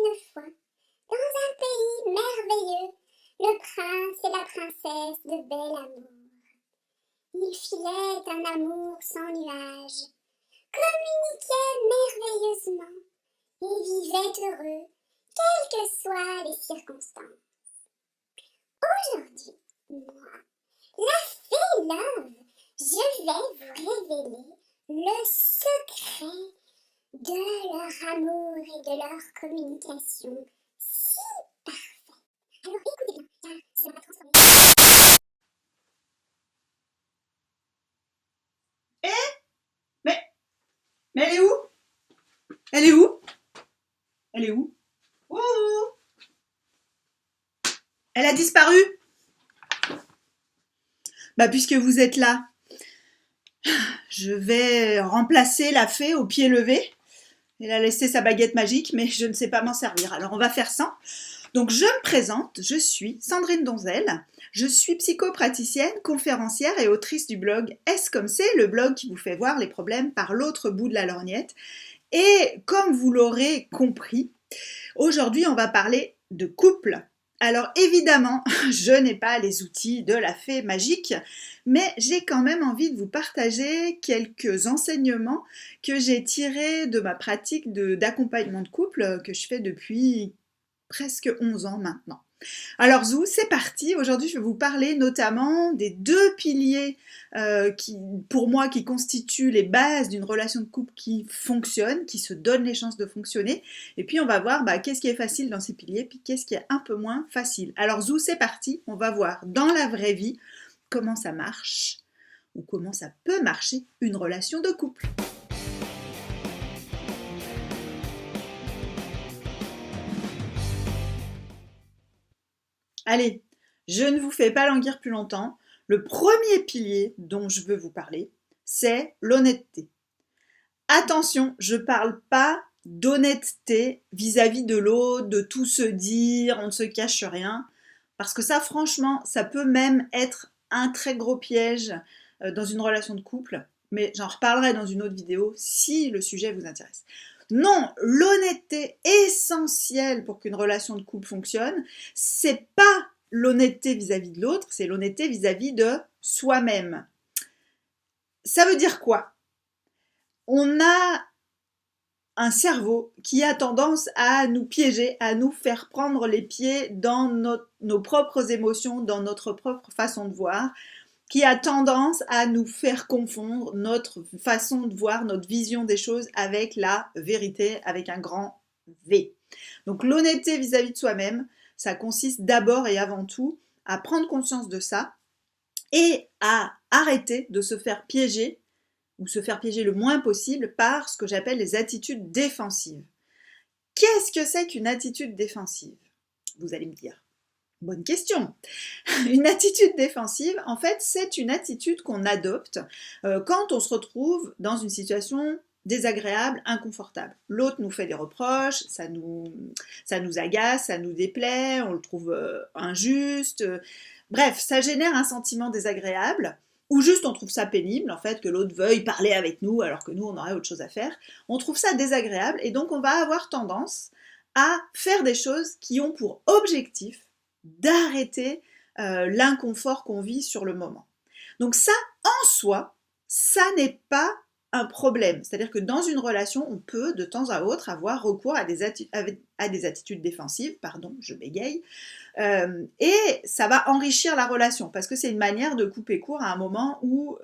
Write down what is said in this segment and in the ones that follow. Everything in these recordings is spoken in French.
une fois, dans un pays merveilleux, le prince et la princesse de bel amour. Ils filaient un amour sans nuage, communiquaient merveilleusement et vivaient heureux, quelles que soient les circonstances. Aujourd'hui, moi, la fée Love, je vais vous révéler le secret de leur amour et de leur communication si parfaite. Alors écoutez bien, car cela va transformer. Mais, mais elle est où? Elle est où? Elle est où? Oh! Elle a disparu? Bah puisque vous êtes là, je vais remplacer la fée au pied levé. Elle a laissé sa baguette magique, mais je ne sais pas m'en servir. Alors on va faire sans. Donc je me présente, je suis Sandrine Donzel, je suis psychopraticienne, conférencière et autrice du blog Est-ce comme c'est, le blog qui vous fait voir les problèmes par l'autre bout de la lorgnette. Et comme vous l'aurez compris, aujourd'hui on va parler de couple. Alors évidemment, je n'ai pas les outils de la fée magique, mais j'ai quand même envie de vous partager quelques enseignements que j'ai tirés de ma pratique d'accompagnement de couple que je fais depuis presque 11 ans maintenant. Alors Zou, c'est parti. Aujourd'hui, je vais vous parler notamment des deux piliers qui, pour moi, qui constituent les bases d'une relation de couple qui fonctionne, qui se donne les chances de fonctionner. Et puis, on va voir qu'est-ce qui est facile dans ces piliers, puis qu'est-ce qui est un peu moins facile. Alors Zou, c'est parti. On va voir dans la vraie vie comment ça marche ou comment ça peut marcher une relation de couple. Allez, je ne vous fais pas languir plus longtemps. Le premier pilier dont je veux vous parler, c'est l'honnêteté. Attention, je ne parle pas d'honnêteté vis-à-vis de l'autre, de tout se dire, on ne se cache rien. Parce que ça, franchement, ça peut même être un très gros piège dans une relation de couple. Mais j'en reparlerai dans une autre vidéo si le sujet vous intéresse. Non, l'honnêteté essentielle pour qu'une relation de couple fonctionne, c'est pas l'honnêteté vis-à-vis de l'autre, c'est l'honnêteté vis-à-vis de soi-même. Ça veut dire quoi? On a un cerveau qui a tendance à nous piéger, à nous faire prendre les pieds dans nos propres émotions, dans notre propre façon de voir, qui a tendance à nous faire confondre notre façon de voir, notre vision des choses avec la vérité, avec un grand V. Donc l'honnêteté vis-à-vis de soi-même, ça consiste d'abord et avant tout à prendre conscience de ça et à arrêter de se faire piéger ou se faire piéger le moins possible par ce que j'appelle les attitudes défensives. Qu'est-ce que c'est qu'une attitude défensive? Vous allez me dire. Bonne question. Une attitude défensive, en fait, c'est une attitude qu'on adopte quand on se retrouve dans une situation désagréable, inconfortable. L'autre nous fait des reproches, ça nous agace, ça nous déplaît, on le trouve injuste. Bref, ça génère un sentiment désagréable, ou juste on trouve ça pénible, en fait, que l'autre veuille parler avec nous alors que nous, on aurait autre chose à faire. On trouve ça désagréable et donc on va avoir tendance à faire des choses qui ont pour objectif d'arrêter l'inconfort qu'on vit sur le moment. Donc ça, en soi, ça n'est pas un problème. C'est-à-dire que dans une relation, on peut de temps à autre avoir recours à des attitudes défensives, pardon, je bégaye, et ça va enrichir la relation, parce que c'est une manière de couper court à un moment où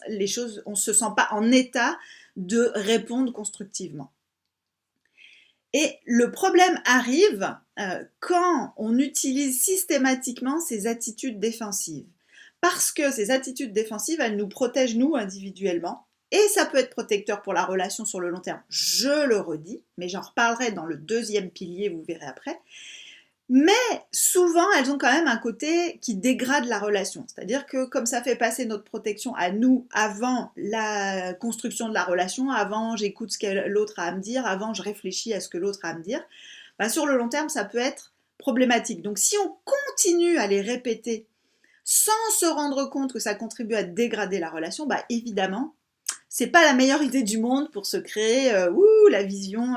les choses, on ne se sent pas en état de répondre constructivement. Et le problème arrive quand on utilise systématiquement ces attitudes défensives. Parce que ces attitudes défensives, elles nous protègent nous individuellement. Et ça peut être protecteur pour la relation sur le long terme, je le redis, mais j'en reparlerai dans le deuxième pilier, vous verrez après. Mais souvent, elles ont quand même un côté qui dégrade la relation. C'est-à-dire que comme ça fait passer notre protection à nous avant la construction de la relation, avant j'écoute ce que l'autre a à me dire, avant je réfléchis à ce que l'autre a à me dire, sur le long terme, ça peut être problématique. Donc si on continue à les répéter sans se rendre compte que ça contribue à dégrader la relation, évidemment, c'est pas la meilleure idée du monde pour se créer la vision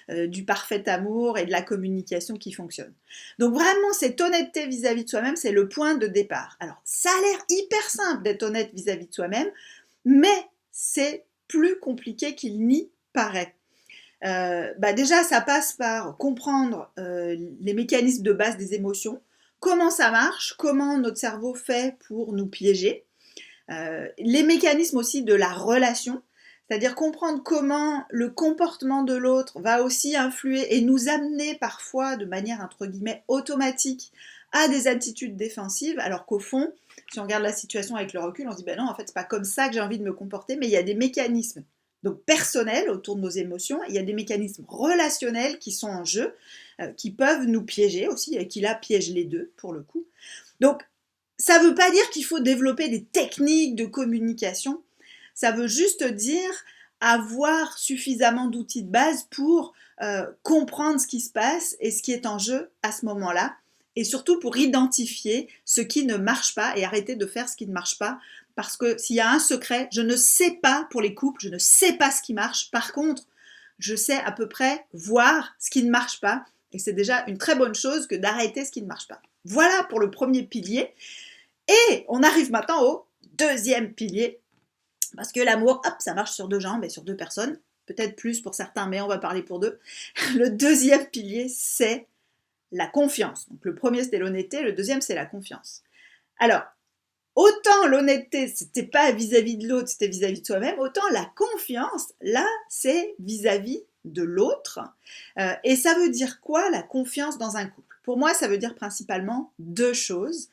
du parfait amour et de la communication qui fonctionne. Donc vraiment, cette honnêteté vis-à-vis de soi-même, c'est le point de départ. Alors, ça a l'air hyper simple d'être honnête vis-à-vis de soi-même, mais c'est plus compliqué qu'il n'y paraît. Déjà, ça passe par comprendre les mécanismes de base des émotions, comment ça marche, comment notre cerveau fait pour nous piéger, les mécanismes aussi de la relation, c'est-à-dire comprendre comment le comportement de l'autre va aussi influer et nous amener parfois de manière entre guillemets automatique à des attitudes défensives, alors qu'au fond, si on regarde la situation avec le recul, on se dit ben non, en fait, c'est pas comme ça que j'ai envie de me comporter, mais il y a des mécanismes donc personnels autour de nos émotions, il y a des mécanismes relationnels qui sont en jeu, qui peuvent nous piéger aussi, et qui là piègent les deux pour le coup. Donc ça ne veut pas dire qu'il faut développer des techniques de communication, ça veut juste dire avoir suffisamment d'outils de base pour comprendre ce qui se passe et ce qui est en jeu à ce moment-là, et surtout pour identifier ce qui ne marche pas et arrêter de faire ce qui ne marche pas, parce que s'il y a un secret, je ne sais pas pour les couples, je ne sais pas ce qui marche, par contre, je sais à peu près voir ce qui ne marche pas, et c'est déjà une très bonne chose que d'arrêter ce qui ne marche pas. Voilà pour le premier pilier. Et on arrive maintenant au deuxième pilier, parce que l'amour, hop, ça marche sur deux jambes et sur deux personnes, peut-être plus pour certains, mais on va parler pour deux. Le deuxième pilier, c'est la confiance. Donc le premier, c'était l'honnêteté, le deuxième, c'est la confiance. Alors, autant l'honnêteté, c'était pas vis-à-vis de l'autre, c'était vis-à-vis de soi-même, autant la confiance, là, c'est vis-à-vis de l'autre. Et ça veut dire quoi, la confiance dans un couple? Pour moi, ça veut dire principalement deux choses.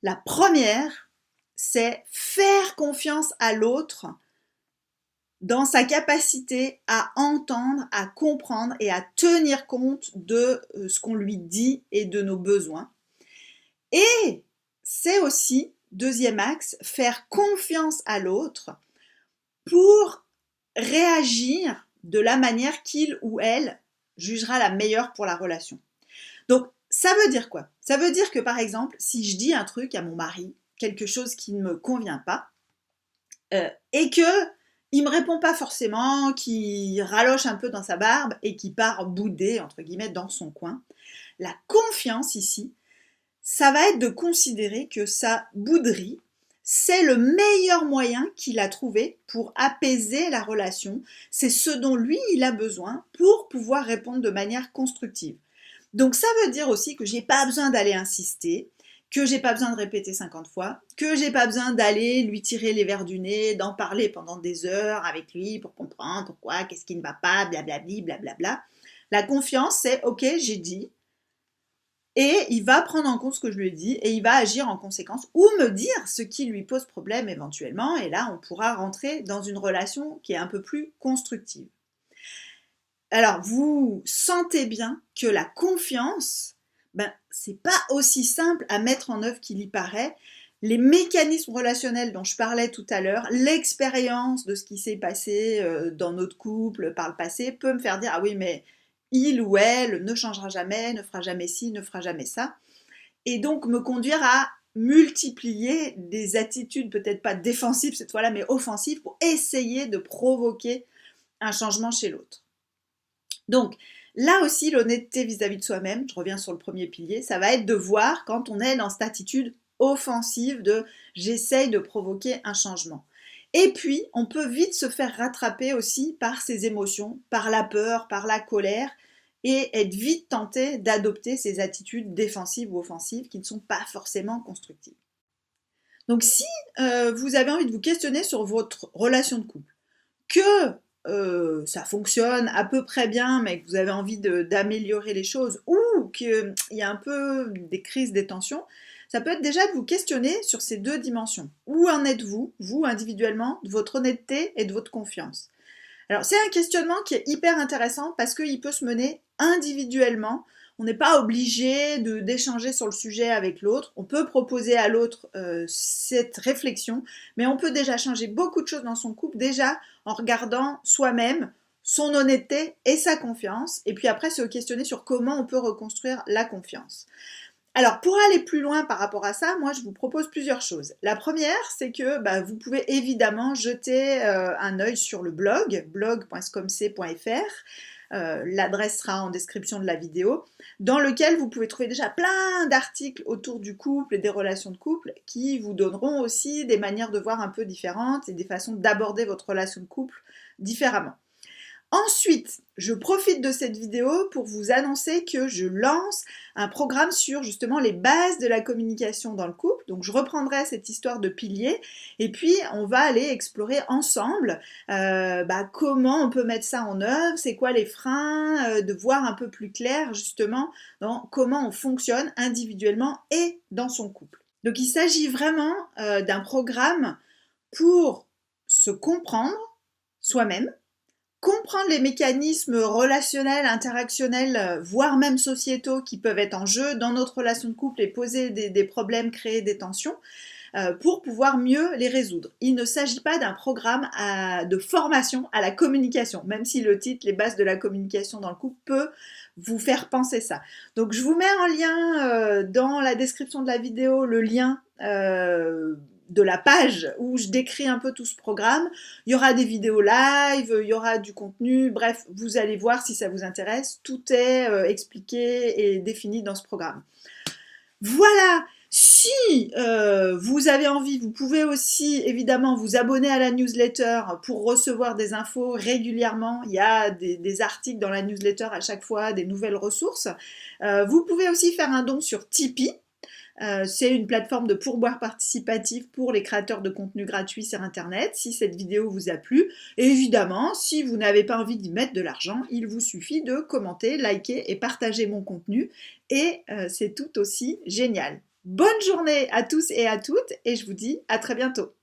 La première, c'est faire confiance à l'autre dans sa capacité à entendre, à comprendre et à tenir compte de ce qu'on lui dit et de nos besoins. Et c'est aussi, deuxième axe, faire confiance à l'autre pour réagir de la manière qu'il ou elle jugera la meilleure pour la relation. Donc, ça veut dire quoi? Ça veut dire que, par exemple, si je dis un truc à mon mari, quelque chose qui ne me convient pas, et que il me répond pas forcément, qu'il raloche un peu dans sa barbe et qu'il part bouder, entre guillemets, dans son coin, la confiance ici, ça va être de considérer que sa bouderie, c'est le meilleur moyen qu'il a trouvé pour apaiser la relation. C'est ce dont lui, il a besoin pour pouvoir répondre de manière constructive. Donc ça veut dire aussi que j'ai pas besoin d'aller insister, que j'ai pas besoin de répéter 50 fois, que j'ai pas besoin d'aller lui tirer les verres du nez, d'en parler pendant des heures avec lui pour comprendre pourquoi, qu'est-ce qui ne va pas, blablabli, blablabla. La confiance, c'est ok, j'ai dit, et il va prendre en compte ce que je lui ai dit et il va agir en conséquence ou me dire ce qui lui pose problème éventuellement, et là on pourra rentrer dans une relation qui est un peu plus constructive. Alors, vous sentez bien que la confiance, c'est pas aussi simple à mettre en œuvre qu'il y paraît. Les mécanismes relationnels dont je parlais tout à l'heure, l'expérience de ce qui s'est passé dans notre couple par le passé peut me faire dire ah oui mais il ou elle ne changera jamais, ne fera jamais ci, ne fera jamais ça, et donc me conduire à multiplier des attitudes peut-être pas défensives cette fois-là mais offensives pour essayer de provoquer un changement chez l'autre. Donc, là aussi, l'honnêteté vis-à-vis de soi-même, je reviens sur le premier pilier, ça va être de voir quand on est dans cette attitude offensive de j'essaye de provoquer un changement. Et puis, on peut vite se faire rattraper aussi par ses émotions, par la peur, par la colère, et être vite tenté d'adopter ces attitudes défensives ou offensives qui ne sont pas forcément constructives. Donc, si vous avez envie de vous questionner sur votre relation de couple, que ça fonctionne à peu près bien, mais que vous avez envie d'améliorer les choses, ou qu'il y a un peu des crises, des tensions, ça peut être déjà de vous questionner sur ces deux dimensions. Où en êtes-vous, vous individuellement, de votre honnêteté et de votre confiance? Alors c'est un questionnement qui est hyper intéressant parce qu'il peut se mener individuellement. On n'est pas obligé d'échanger sur le sujet avec l'autre. On peut proposer à l'autre cette réflexion, mais on peut déjà changer beaucoup de choses dans son couple, déjà en regardant soi-même, son honnêteté et sa confiance, et puis après se questionner sur comment on peut reconstruire la confiance. Alors, pour aller plus loin par rapport à ça, moi, je vous propose plusieurs choses. La première, c'est que vous pouvez évidemment jeter un œil sur le blog, blog.scomc.fr. L'adresse sera en description de la vidéo, dans lequel vous pouvez trouver déjà plein d'articles autour du couple et des relations de couple qui vous donneront aussi des manières de voir un peu différentes et des façons d'aborder votre relation de couple différemment. Ensuite, je profite de cette vidéo pour vous annoncer que je lance un programme sur justement les bases de la communication dans le couple. Donc je reprendrai cette histoire de piliers et puis on va aller explorer ensemble comment on peut mettre ça en œuvre, c'est quoi les freins, de voir un peu plus clair justement dans comment on fonctionne individuellement et dans son couple. Donc il s'agit vraiment d'un programme pour se comprendre soi-même, comprendre les mécanismes relationnels, interactionnels, voire même sociétaux qui peuvent être en jeu dans notre relation de couple et poser des problèmes, créer des tensions, pour pouvoir mieux les résoudre. Il ne s'agit pas d'un programme de formation à la communication, même si le titre « Les bases de la communication dans le couple » peut vous faire penser ça. Donc je vous mets en lien dans la description de la vidéo le lien de la page où je décris un peu tout ce programme. Il y aura des vidéos live, il y aura du contenu, bref, vous allez voir si ça vous intéresse. Tout est expliqué et défini dans ce programme. Voilà! Si vous avez envie, vous pouvez aussi évidemment vous abonner à la newsletter pour recevoir des infos régulièrement. Il y a des articles dans la newsletter à chaque fois, des nouvelles ressources. Vous pouvez aussi faire un don sur Tipeee. C'est une plateforme de pourboire participatif pour les créateurs de contenu gratuit sur internet, si cette vidéo vous a plu. Et évidemment, si vous n'avez pas envie d'y mettre de l'argent, il vous suffit de commenter, liker et partager mon contenu et c'est tout aussi génial. Bonne journée à tous et à toutes et je vous dis à très bientôt.